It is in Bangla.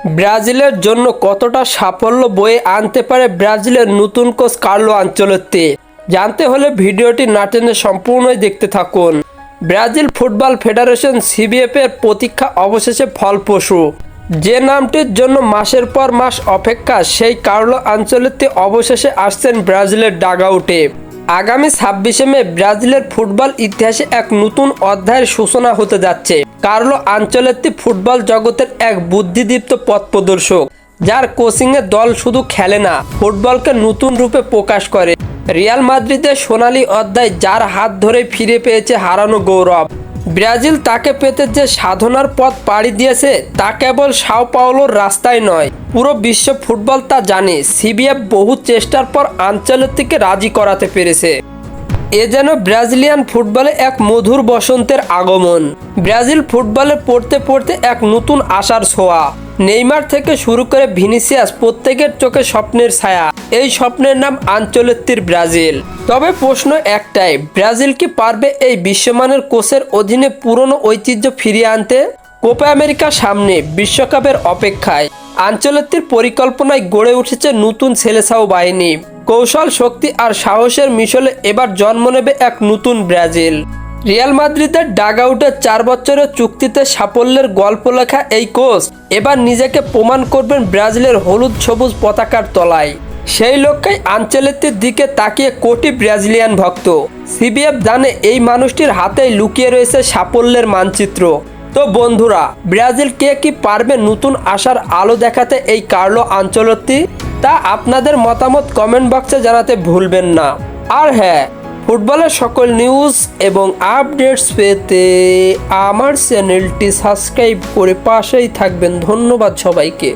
ব্রাজিলের জন্য কতটা সাফল্য বয়ে আনতে পারে ব্রাজিলের নতুন কোচ কার্লো আনচেলত্তি? জানতে হলে ভিডিওটি না টেনে সম্পূর্ণই দেখতে থাকুন। ব্রাজিল ফুটবল ফেডারেশন সিবিএফ এর প্রতীক্ষা অবশেষে ফলপ্রসূ। যে নামটির জন্য মাসের পর মাস অপেক্ষা, সেই কার্লো আনচেলত্তি অবশেষে আসছেন ব্রাজিলের ডাগআউটে। আগামী 26শে মে ব্রাজিলের ফুটবল ইতিহাসে এক নতুন অধ্যায়ের সূচনা হতে যাচ্ছে। কার্লো আনচেলত্তি ফুটবল জগতের এক বুদ্ধিদীপ্ত পথপ্রদর্শক, যার কোচিংয়ে দল শুধু খেলে না, ফুটবলকে নতুন রূপে প্রকাশ করে। রিয়াল মাদ্রিদের সোনালী অধ্যায়, যার হাত ধরে ফিরে পেয়েছে হারানো গৌরব। ব্রাজিল তাকে পেতে যে সাধনার পথ পাড়ি দিয়েছে, তা কেবল সাও পাওলোর রাস্তায় নয়, পুরো বিশ্ব ফুটবল তা জানে। সিবিএফ বহু চেষ্টার পর আনচেলত্তিকে রাজি করাতে পেরেছে। এ যেন ব্রাজিলিয়ান ফুটবলে এক মধুর বসন্তের আগমন। ব্রাজিল ফুটবলে পড়তে পড়তে এক নতুন আশার ছোঁয়া। নেইমার থেকে শুরু করে ভিনিসিয়াস, প্রত্যেকের চোখে স্বপ্নের ছায়া। এই স্বপ্নের নাম আনচেলত্তির ব্রাজিল। তবে প্রশ্ন একটাই, ব্রাজিল কি পারবে এই বিশ্বমানের কোচের অধীনে পুরনো ঐতিহ্য ফিরিয়ে আনতে? কোপা আমেরিকা সামনে, বিশ্বকাপের অপেক্ষায় আনচেলত্তির পরিকল্পনায় গড়ে উঠেছে নতুন ছেলেছাও বাহিনী। কৌশল, শক্তি আর সাহসের মিশলে এবার জন্ম নেবে এক নতুন ব্রাজিল। রিয়াল মাদ্রিদের ডাগআউটের 4 বছরের চুক্তিতে সাফল্যের গল্প লেখা এই কোচ এবার নিজেকে প্রমাণ করবেন ব্রাজিলের হলুদ সবুজ পতাকার তলায়। সেই লক্ষ্যেই আনচেলত্তির দিকে তাকিয়ে কোটি ব্রাজিলিয়ান ভক্ত। সিবিএফ জানে এই মানুষটির হাতেই লুকিয়ে রয়েছে সাফল্যের মানচিত্র। তো বন্ধুরা, ব্রাজিল কে কি পারবে নতুন আশার আলো দেখাতে এই কার্লো আনচেলত্তি? তা আপনাদের মতামত কমেন্ট বক্সে জানাতে ভুলবেন না। আর হ্যাঁ, ফুটবলের সকল নিউজ এবং আপডেটস পেতে আমার চ্যানেলটি সাবস্ক্রাইব করে পাশেই থাকবেন। ধন্যবাদ সবাইকে।